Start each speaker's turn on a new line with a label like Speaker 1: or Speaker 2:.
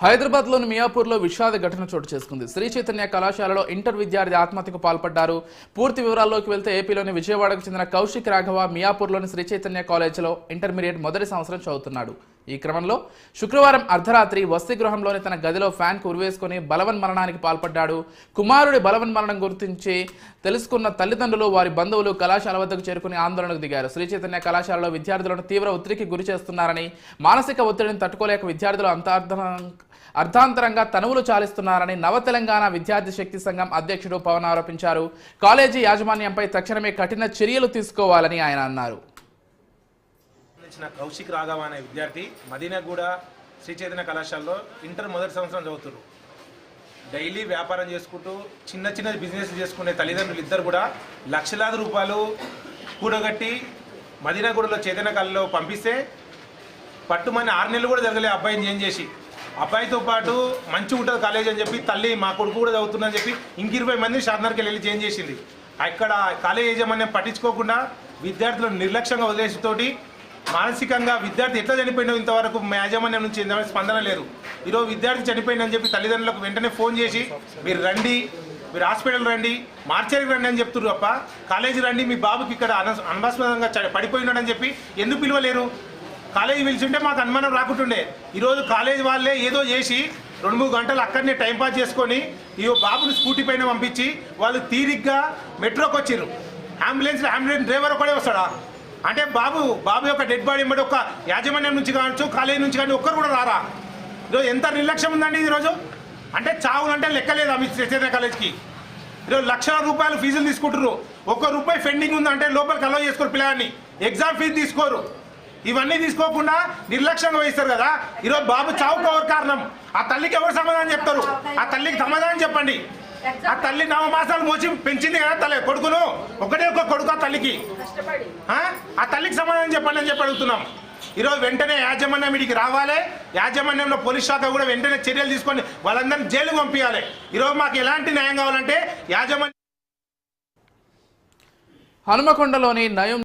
Speaker 1: హైదరాబాద్లోని మియాపూర్లో విషాద ఘటన చోటు చేసుకుంది. శ్రీ చైతన్య కళాశాలలో ఇంటర్ విద్యార్థి ఆత్మహత్యకు పాల్పడ్డారు. పూర్తి వివరాల్లోకి వెళ్తే ఏపీలోని విజయవాడకు చెందిన కౌశిక్ రాఘవ మియాపూర్లోని శ్రీ చైతన్య కాలేజీలో ఇంటర్మీడియట్ మొదటి సంవత్సరం చదువుతున్నాడు. ఈ క్రమంలో శుక్రవారం అర్ధరాత్రి వసతి గృహంలోని తన గదిలో ఫ్యాన్కు ఉరివేసుకుని బలవన్మరణానికి పాల్పడ్డాడు. కుమారుడి బలవన్మరణం గుర్తించి తెలుసుకున్న తల్లిదండ్రులు, వారి బంధువులు కళాశాల వద్దకు చేరుకుని ఆందోళనకు దిగారు. శ్రీ చైతన్య కళాశాలలో విద్యార్థులను తీవ్ర ఒత్తిడికి గురి చేస్తున్నారని, మానసిక ఒత్తిడిని తట్టుకోలేక విద్యార్థులు అర్ధాంతరంగా తనువులు చాలిస్తున్నారని నవ తెలంగాణ విద్యార్థి శక్తి సంఘం అధ్యక్షుడు పవన్ ఆరోపించారు. కాలేజీ యాజమాన్యంపై తక్షణమే కఠిన చర్యలు తీసుకోవాలని ఆయన అన్నారు.
Speaker 2: కౌశిక్ రాఘవ అనే విద్యార్థి మదీనాగూడ శ్రీ చైతన్య కళాశాలలో ఇంటర్ మొదటి సంవత్సరం చదువుతున్నారు. డైలీ వ్యాపారం చేసుకుంటూ చిన్న చిన్న బిజినెస్ చేసుకునే తల్లిదండ్రులు ఇద్దరు కూడా లక్షలాది రూపాయలు కూడగట్టి మదీనాగూడలో చైతన్య కళలో పంపిస్తే పట్టుమని 6 నెలలు కూడా జరగలే అబ్బాయిని చేంజ్ చేసి. అబ్బాయితో పాటు మంచిగా ఉంటుంది కాలేజ్ అని చెప్పి తల్లి మా కొడుకు కూడా చదువుతుందని చెప్పి ఇంక 20 మంది షాద్నగర్కి వెళ్ళి చేంజ్ చేసింది. అక్కడ కాలేజ్ యాజమాన్యం పట్టించుకోకుండా విద్యార్థులను నిర్లక్ష్యంగా వదిలేసితోటి మానసికంగా విద్యార్థి ఎట్లా చనిపోయినా ఇంతవరకు యాజమాన్యం నుంచి స్పందన లేదు. ఈరోజు విద్యార్థి చనిపోయిందని చెప్పి తల్లిదండ్రులకు వెంటనే ఫోన్ చేసి మీరు రండి, మీరు హాస్పిటల్ రండి, మార్చేరికి రండి అని చెప్తున్నారు తప్ప కాలేజీ రండి మీ బాబుకి ఇక్కడ అనవసరంగా పడిపోయినాడని చెప్పి ఎందుకు పిలవలేరు? కాలేజీ పిలిచుంటే మాకు అనుమానం రాకుంటుండే. ఈరోజు కాలేజీ వాళ్ళే ఏదో చేసి 2-3 గంటలు అక్కడనే టైంపాస్ చేసుకొని ఈ బాబుని స్కూటీ పైన పంపించి వాళ్ళు తీరిగ్గా మెట్రోకి వచ్చారు. అంబులెన్స్ డ్రైవర్ ఒకడే వస్తాడా? అంటే బాబు యొక్క డెడ్ బాడీ బట్టి ఒక యాజమాన్యం నుంచి కావచ్చు, కాలేజీ నుంచి కానీ ఒక్కరు కూడా రారా? ఈరోజు ఎంత నిర్లక్ష్యం ఉందండి ఈరోజు. అంటే చావులంటే లెక్కలేదు మీ చైతన్య కాలేజ్కి. ఈరోజు లక్షల రూపాయలు ఫీజులు తీసుకుంటారు. ₹1 పెండింగ్ ఉందంటే లోపలికి అలౌ చేసుకోరు పిల్లగాన్ని, ఎగ్జామ్ ఫీజు తీసుకోరు. ఇవన్నీ తీసుకోకుండా నిర్లక్ష్యంగా వహిస్తారు కదా. ఈరోజు బాబు చావుకు ఎవరు కారణం? ఆ తల్లికి ఎవరు సమాధానం చెప్తారు? ఆ తల్లికి సమాధానం చెప్పండి. ఆ తల్లి 9 మాసాలు మోసి పెంచింది కదా తల్లి కొడుకును, ఒకటే ఒక కొడుకు ఆ తల్లికి. ఆ తల్లికి సమాధానం చెప్పండి అని చెప్పి అడుగుతున్నాం. ఈరోజు వెంటనే యాజమాన్యం వీడికి రావాలి. యాజమాన్యంలో పోలీస్ శాఖ కూడా వెంటనే చర్యలు తీసుకొని వాళ్ళందరినీ జైలుకు పంపించాలి. ఈరోజు మాకు ఎలాంటి న్యాయం కావాలంటే యాజమాన్యం
Speaker 1: హనుమకొండలోని నయం